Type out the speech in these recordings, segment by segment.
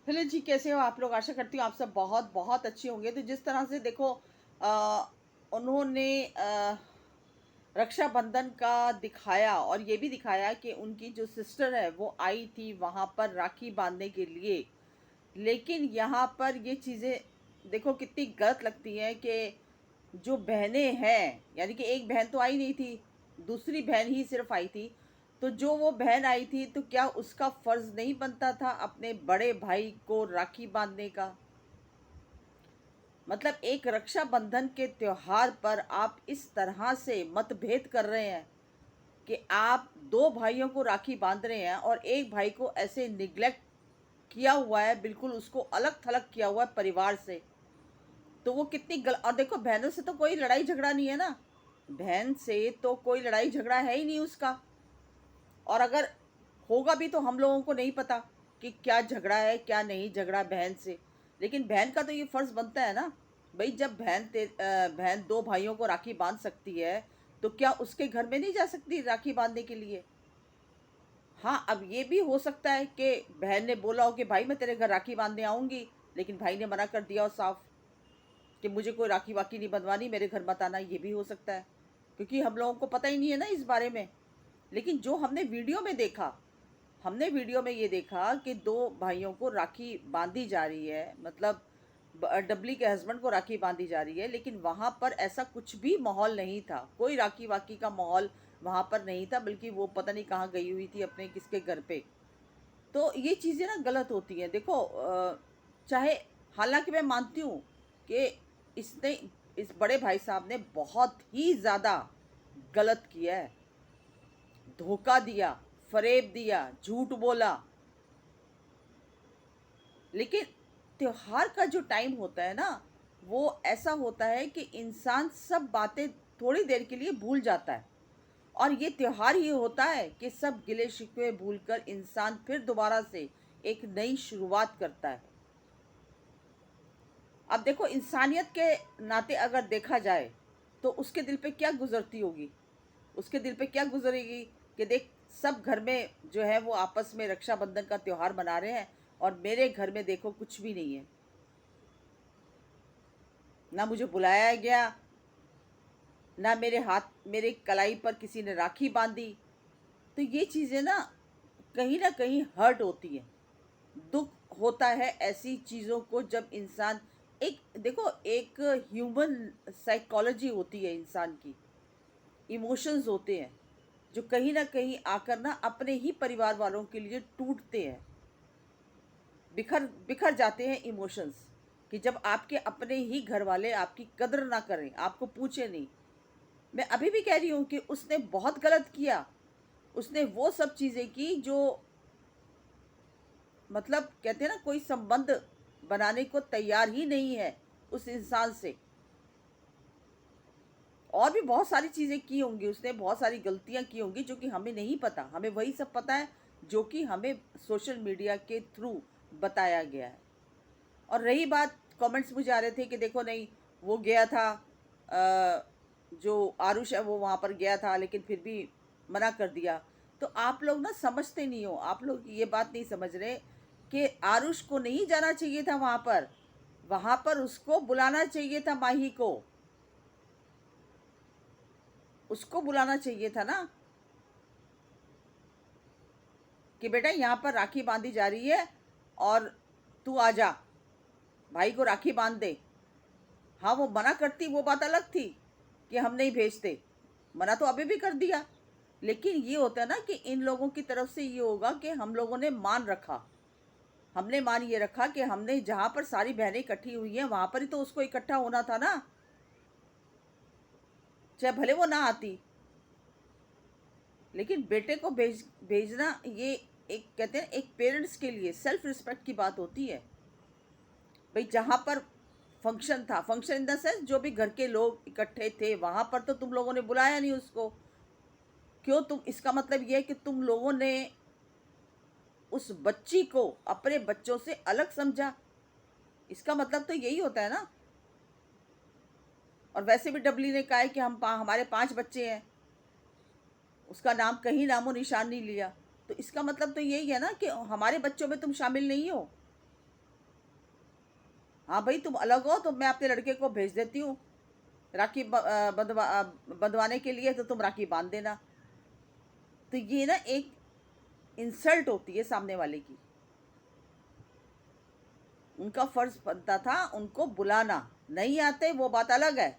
Hello जी, कैसे हो आप लोग? आशा करती हूँ आप सब बहुत बहुत अच्छे होंगे। तो जिस तरह से देखो, उन्होंने रक्षाबंधन का दिखाया और ये भी दिखाया कि उनकी जो सिस्टर है वो आई थी वहाँ पर राखी बांधने के लिए। लेकिन यहाँ पर ये चीज़ें देखो कितनी गलत लगती हैं कि जो बहनें हैं, यानी कि एक बहन तो आई नहीं थी, दूसरी बहन ही सिर्फ आई थी। तो जो वो बहन आई थी तो क्या उसका फर्ज नहीं बनता था अपने बड़े भाई को राखी बांधने का? मतलब एक रक्षाबंधन के त्योहार पर आप इस तरह से मतभेद कर रहे हैं कि आप दो भाइयों को राखी बांध रहे हैं और एक भाई को ऐसे निग्लेक्ट किया हुआ है, बिल्कुल उसको अलग थलग किया हुआ है परिवार से। तो वो कितनी गल और देखो, बहनों से तो कोई लड़ाई झगड़ा नहीं है ना, बहन से तो कोई लड़ाई झगड़ा है ही नहीं उसका। और अगर होगा भी तो हम लोगों को नहीं पता कि क्या झगड़ा है क्या नहीं झगड़ा बहन से। लेकिन बहन का तो ये फर्ज बनता है ना भाई, जब बहन दो भाइयों को राखी बांध सकती है तो क्या उसके घर में नहीं जा सकती राखी बांधने के लिए? हाँ, अब ये भी हो सकता है कि बहन ने बोला हो कि भाई मैं तेरे घर राखी बांधने आऊंगी, लेकिन भाई ने मना कर दिया हो साफ कि मुझे कोई राखी वाकी नहीं बंधवानी, मेरे घर मत आना। ये भी हो सकता है, क्योंकि हम लोगों को पता ही नहीं है ना इस बारे में। लेकिन जो हमने वीडियो में देखा, हमने वीडियो में ये देखा कि दो भाइयों को राखी बांधी जा रही है, मतलब डबली के हस्बैंड को राखी बांधी जा रही है, लेकिन वहाँ पर ऐसा कुछ भी माहौल नहीं था, कोई राखी वाकी का माहौल वहाँ पर नहीं था, बल्कि वो पता नहीं कहाँ गई हुई थी अपने किसके घर पे। तो ये चीज़ें ना गलत होती हैं। देखो, चाहे, हालांकि मैं मानती हूँ कि इसने इस बड़े भाई साहब ने बहुत ही ज़्यादा गलत किया है, धोखा दिया, फरेब दिया, झूठ बोला। लेकिन त्योहार का जो टाइम होता है ना, वो ऐसा होता है कि इंसान सब बातें थोड़ी देर के लिए भूल जाता है। और ये त्योहार ही होता है कि सब गिले शिकवे भूलकर इंसान फिर दोबारा से एक नई शुरुआत करता है। अब देखो, इंसानियत के नाते अगर देखा जाए तो उसके दिल पे क्या गुजरती होगी, उसके दिल पे क्या गुजरेगी कि देख, सब घर में जो है वो आपस में रक्षाबंधन का त्योहार मना रहे हैं और मेरे घर में देखो कुछ भी नहीं है, ना मुझे बुलाया गया, ना मेरे कलाई पर किसी ने राखी बांधी। तो ये चीज़ें ना कहीं हर्ट होती हैं, दुख होता है ऐसी चीज़ों को जब इंसान, एक देखो, एक ह्यूमन साइकोलॉजी होती है इंसान की, इमोशंस होते हैं जो कहीं ना कहीं आकर ना अपने ही परिवार वालों के लिए टूटते हैं, बिखर बिखर जाते हैं इमोशंस। कि जब आपके अपने ही घर वाले आपकी कदर ना करें, आपको पूछे नहीं। मैं अभी भी कह रही हूँ कि उसने बहुत गलत किया, उसने वो सब चीज़ें की जो, मतलब कहते हैं ना, कोई संबंध बनाने को तैयार ही नहीं है उस इंसान से। और भी बहुत सारी चीज़ें की होंगी उसने, बहुत सारी गलतियां की होंगी जो कि हमें नहीं पता, हमें वही सब पता है जो कि हमें सोशल मीडिया के थ्रू बताया गया है। और रही बात, कमेंट्स मुझे आ रहे थे कि देखो नहीं, वो गया था, जो आरुष है वो वहाँ पर गया था लेकिन फिर भी मना कर दिया। तो आप लोग ना समझते नहीं हो, आप लोग ये बात नहीं समझ रहे कि आरुष को नहीं जाना चाहिए था वहाँ पर, वहाँ पर उसको बुलाना चाहिए था, माही को, उसको बुलाना चाहिए था ना कि बेटा यहाँ पर राखी बांधी जा रही है और तू आ जा, भाई को राखी बांध दे। हाँ, वो मना करती वो बात अलग थी कि हम नहीं भेजते, मना तो अभी भी कर दिया। लेकिन ये होता है ना कि इन लोगों की तरफ से ये होगा कि हम लोगों ने मान रखा, हमने मान ये रखा कि हमने जहाँ पर सारी बहनें इकट्ठी हुई हैं वहाँ पर ही तो उसको इकट्ठा होना था ना, चाहे भले वो ना आती। लेकिन बेटे को भेजना, ये एक, कहते हैं एक पेरेंट्स के लिए सेल्फ रिस्पेक्ट की बात होती है। भाई जहाँ पर फंक्शन था, फंक्शन इन द सेंस जो भी घर के लोग इकट्ठे थे वहाँ पर तो तुम लोगों ने बुलाया नहीं उसको। क्यों? तुम, इसका मतलब ये है कि तुम लोगों ने उस बच्ची को अपने बच्चों से अलग समझा, इसका मतलब तो यही होता है ना। और वैसे भी डबली ने कहा है कि हमारे 5 बच्चे हैं, उसका नाम कहीं नामो निशान नहीं लिया। तो इसका मतलब तो यही है ना कि हमारे बच्चों में तुम शामिल नहीं हो। हाँ भाई, तुम अलग हो तो मैं अपने लड़के को भेज देती हूँ राखी बंधवाने के लिए, तो तुम राखी बांध देना। तो ये ना एक इंसल्ट होती है सामने वाले की। उनका फर्ज बनता था उनको बुलाना, नहीं आते वो बात अलग है,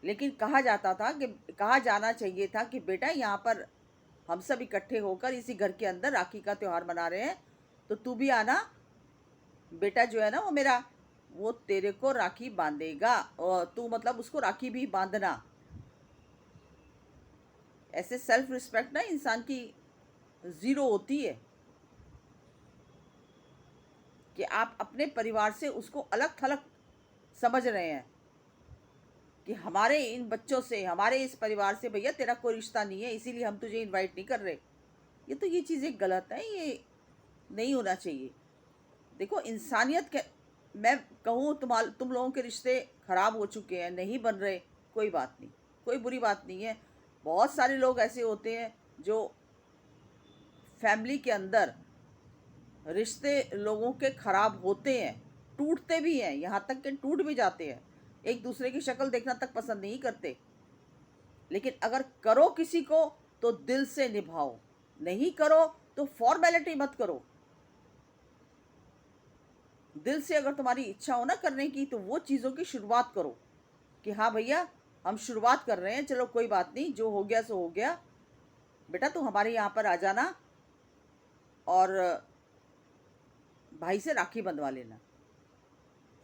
लेकिन कहा जाना चाहिए था कि बेटा यहाँ पर हम सब इकट्ठे होकर इसी घर के अंदर राखी का त्योहार मना रहे हैं, तो तू भी आना। बेटा जो है ना वो मेरा, वो तेरे को राखी बांधेगा और तू मतलब उसको राखी भी बांधना। ऐसे सेल्फ रिस्पेक्ट ना इंसान की ज़ीरो होती है कि आप अपने परिवार से उसको अलग थलग समझ रहे हैं कि हमारे इन बच्चों से, हमारे इस परिवार से भैया तेरा कोई रिश्ता नहीं है, इसीलिए हम तुझे इनवाइट नहीं कर रहे। ये चीज़ें गलत है, ये नहीं होना चाहिए। देखो इंसानियत के, मैं कहूँ तुम लोगों के रिश्ते खराब हो चुके हैं, नहीं बन रहे, कोई बात नहीं, कोई बुरी बात नहीं है। बहुत सारे लोग ऐसे होते हैं जो फैमिली के अंदर रिश्ते लोगों के खराब होते हैं, टूटते भी हैं, यहाँ तक कि टूट भी जाते हैं, एक दूसरे की शक्ल देखना तक पसंद नहीं करते। लेकिन अगर करो किसी को तो दिल से निभाओ, नहीं करो तो फॉर्मेलिटी मत करो। दिल से अगर तुम्हारी इच्छा हो ना करने की, तो वो चीज़ों की शुरुआत करो कि हाँ भैया हम शुरुआत कर रहे हैं, चलो कोई बात नहीं, जो हो गया सो हो गया। बेटा तू हमारे यहाँ पर आ जाना और भाई से राखी बंधवा लेना,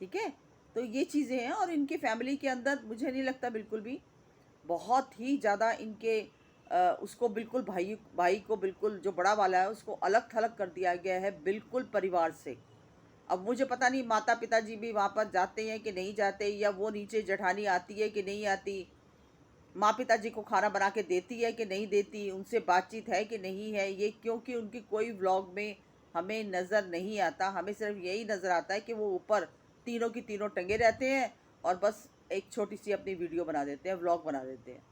ठीक है। तो ये चीज़ें हैं, और इनकी फैमिली के अंदर मुझे नहीं लगता बिल्कुल भी, बहुत ही ज़्यादा इनके उसको बिल्कुल भाई भाई को बिल्कुल जो बड़ा वाला है उसको अलग थलग कर दिया गया है बिल्कुल परिवार से। अब मुझे पता नहीं माता पिताजी भी वहाँ पर जाते हैं कि नहीं जाते, या वो नीचे जेठानी आती है कि नहीं आती, माँ पिताजी को खाना बना के देती है कि नहीं देती, उनसे बातचीत है कि नहीं है, ये क्योंकि उनकी कोई व्लॉग में हमें नज़र नहीं आता। हमें सिर्फ यही नज़र आता है कि वो ऊपर तीनों की तीनों टंगे रहते हैं और बस एक छोटी सी अपनी वीडियो बना देते हैं, व्लॉग बना देते हैं।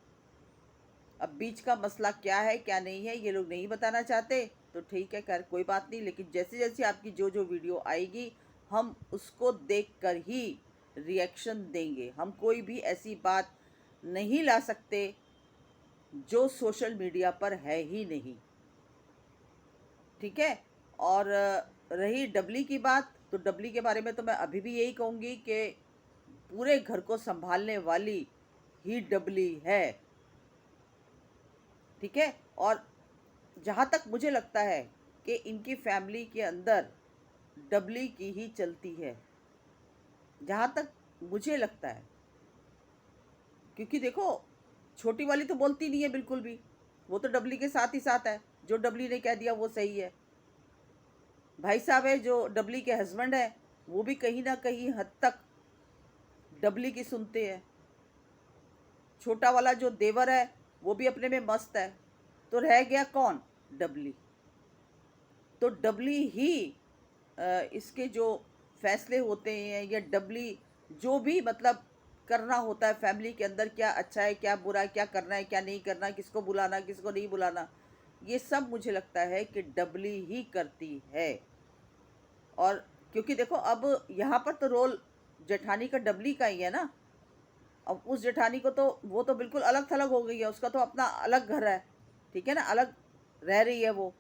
अब बीच का मसला क्या है क्या नहीं है ये लोग नहीं बताना चाहते, तो ठीक है, खैर कोई बात नहीं। लेकिन जैसे जैसे आपकी जो जो वीडियो आएगी हम उसको देखकर ही रिएक्शन देंगे। हम कोई भी ऐसी बात नहीं ला सकते जो सोशल मीडिया पर है ही नहीं, ठीक है। और रही डबली की बात, तो डबली के बारे में तो मैं अभी भी यही कहूँगी कि पूरे घर को संभालने वाली ही डबली है, ठीक है। और जहाँ तक मुझे लगता है कि इनकी फैमिली के अंदर डबली की ही चलती है, जहाँ तक मुझे लगता है, क्योंकि देखो छोटी वाली तो बोलती नहीं है बिल्कुल भी, वो तो डबली के साथ ही साथ है, जो डबली ने कह दिया वो सही है। भाई साहब है जो डबली के हस्बैंड है, वो भी कहीं ना कहीं हद तक डबली की सुनते हैं। छोटा वाला जो देवर है वो भी अपने में मस्त है, तो रह गया कौन? डबली। तो डबली ही इसके जो फैसले होते हैं, या डबली जो भी मतलब करना होता है फैमिली के अंदर, क्या अच्छा है क्या बुरा है, क्या करना है क्या नहीं करना, किसको बुलाना किसको नहीं बुलाना, ये सब मुझे लगता है कि डबली ही करती है। और क्योंकि देखो अब यहाँ पर तो रोल जेठानी का डबली का ही है ना। अब उस जेठानी को तो वो तो बिल्कुल अलग थलग हो गई है, उसका तो अपना अलग घर है, ठीक है ना, अलग रह रही है वो।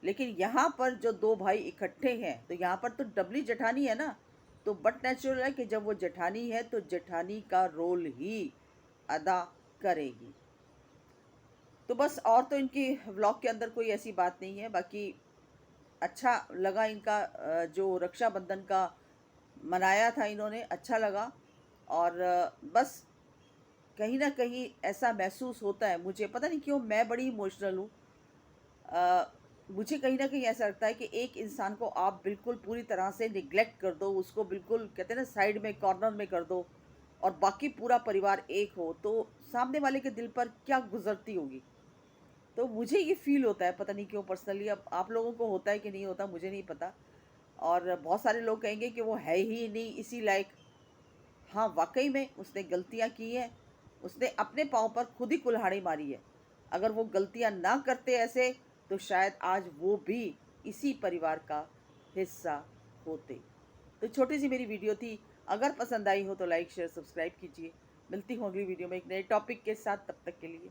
लेकिन यहाँ पर जो दो भाई इकट्ठे हैं, तो यहाँ पर तो डबली जेठानी है ना, तो बट नेचुरल है कि जब वो जेठानी है तो जेठानी का रोल ही अदा करेगी। तो बस, और तो इनकी व्लॉग के अंदर कोई ऐसी बात नहीं है। बाकी अच्छा लगा इनका जो रक्षाबंधन का मनाया था इन्होंने, अच्छा लगा। और बस कहीं ना कहीं ऐसा महसूस होता है, मुझे पता नहीं क्यों मैं बड़ी इमोशनल हूँ। मुझे कहीं ना कहीं ऐसा लगता है कि एक इंसान को आप बिल्कुल पूरी तरह से निगलेक्ट कर दो, उसको बिल्कुल कहते हैं ना साइड में कॉर्नर में कर दो, और बाकी पूरा परिवार एक हो, तो सामने वाले के दिल पर क्या गुजरती होगी। तो मुझे ये फील होता है, पता नहीं क्यों पर्सनली। अब आप लोगों को होता है कि नहीं होता मुझे नहीं पता। और बहुत सारे लोग कहेंगे कि वो है ही नहीं इसी लायक। हाँ वाकई में उसने गलतियाँ की हैं, उसने अपने पाँव पर खुद ही कुल्हाड़ी मारी है। अगर वो गलतियाँ ना करते ऐसे, तो शायद आज वो भी इसी परिवार का हिस्सा होते। तो छोटी सी मेरी वीडियो थी, अगर पसंद आई हो तो लाइक शेयर सब्सक्राइब कीजिए। मिलती हूँ अगली वीडियो में एक नए टॉपिक के साथ, तब तक के लिए